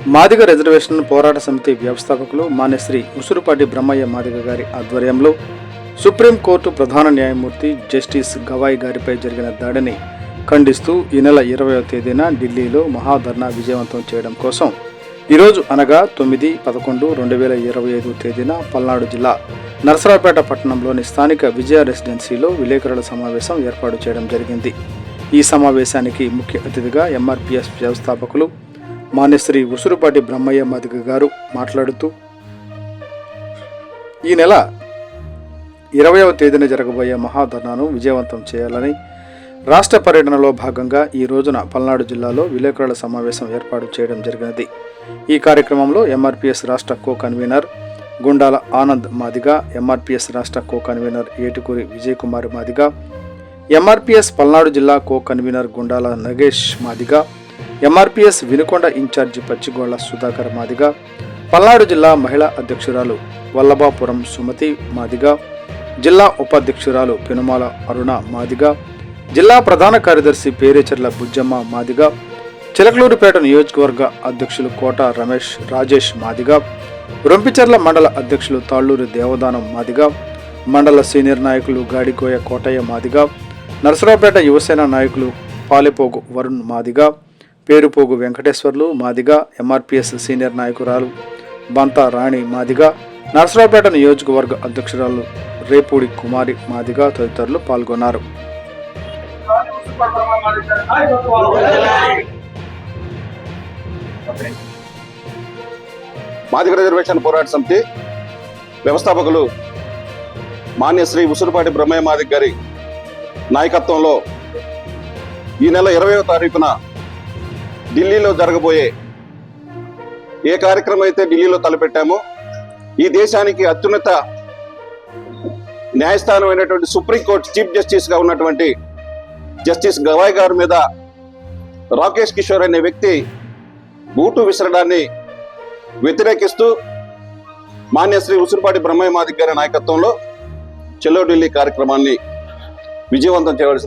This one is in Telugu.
మాదిగ రిజర్వేషన్ పోరాట సమితి వ్యవస్థాపకులు మాన్యశ్రీ ఉసురుపాటి బ్రహ్మయ్య మాదిగ గారి ఆధ్వర్యంలో సుప్రీంకోర్టు ప్రధాన న్యాయమూర్తి జస్టిస్ గవాయ్ గారిపై జరిగిన దాడిని ఖండిస్తూ ఈ నెల 20వ తేదీన ఢిల్లీలో మహాధర్నా విజయవంతం చేయడం కోసం ఈరోజు అనగా 9/11/2025 తేదీన పల్నాడు జిల్లా నరసరావుపేట పట్టణంలోని స్థానిక విజయ రెసిడెన్సీలో విలేకరుల సమావేశం ఏర్పాటు చేయడం జరిగింది. ఈ సమావేశానికి ముఖ్య అతిథిగా ఎంఆర్పిఎస్ వ్యవస్థాపకులు మాన్యశ్రీ ఉసురుపాటి బ్రహ్మయ్య మాదిగ గారు మాట్లాడుతూ ఈ నెల 20వ తేదీన జరగబోయే మహాధర్నాను విజయవంతం చేయాలని రాష్ట్ర పర్యటనలో భాగంగా ఈ రోజున పల్నాడు జిల్లాలో విలేకరుల సమావేశం ఏర్పాటు చేయడం జరిగినది. ఈ కార్యక్రమంలో ఎంఆర్పిఎస్ రాష్ట్ర co convener Gundala Anand Madiga, MRPS రాష్ట్ర co convener Etukuri Vijay Kumar Madiga, MRPS Palnadu జిల్లా co convener Gundala Nagesh Madiga, MRPS Vinukonda incharge Pachigolla Sudhakar Madiga, Palnadu జిల్లా మహిళా అధ్యక్షురాలు వల్లభాపురం సుమతి మాదిగ, జిల్లా ఉపాధ్యక్షురాలు పెనుమాల అరుణ మాదిగ, జిల్లా ప్రధాన కార్యదర్శి పేరేచర్ల బుజ్జమ్మ మాదిగ, చిలకలూరుపేట నియోజకవర్గ అధ్యక్షులు కోట రాజేష్ మాదిగ, రొంపిచెర్ల మండల అధ్యక్షులు తాళ్లూరి దేవదానం మాదిగ, మండల సీనియర్ నాయకులు గాడికోయ కోటయ్య మాదిగ, నరసరావుపేట యువసేన నాయకులు పాలెపోగు వరుణ్ మాదిగ, పేరుపోగు వెంకటేశ్వర్లు మాదిగ, ఎంఆర్పిఎస్ సీనియర్ నాయకురాలు బంతా రాణి మాదిగ, నరసరావుపేట నియోజకవర్గ అధ్యక్షురాలు రేపూడి కుమారి మాదిగ తదితరులు పాల్గొన్నారు. మాదిగ రిజర్వేషన్ పోరాట సమితి వ్యవస్థాపకులు మాన్యశ్రీ ఉసురుపాటి బ్రహ్మయ్య మాదిగ గారి నాయకత్వంలో ఈ నెల 20వ తారీఖున ఢిల్లీలో జరగబోయే ఏ కార్యక్రమం అయితే ఢిల్లీలో తలపెట్టామో ఈ దేశానికి అత్యున్నత న్యాయస్థానం అయినటువంటి సుప్రీంకోర్టు చీఫ్ జస్టిస్గా ఉన్నటువంటి జస్టిస్ గవాయ్ గారి మీద రాకేష్ కిషోర్ అనే వ్యక్తి బూటు విసరడాన్ని వ్యతిరేకిస్తూ మాన్యశ్రీ ఉసురుపాటి బ్రహ్మయ్య మాదిగ గారి నాయకత్వంలో చెలో ఢిల్లీ కార్యక్రమాన్ని విజయవంతం చేయవలసింది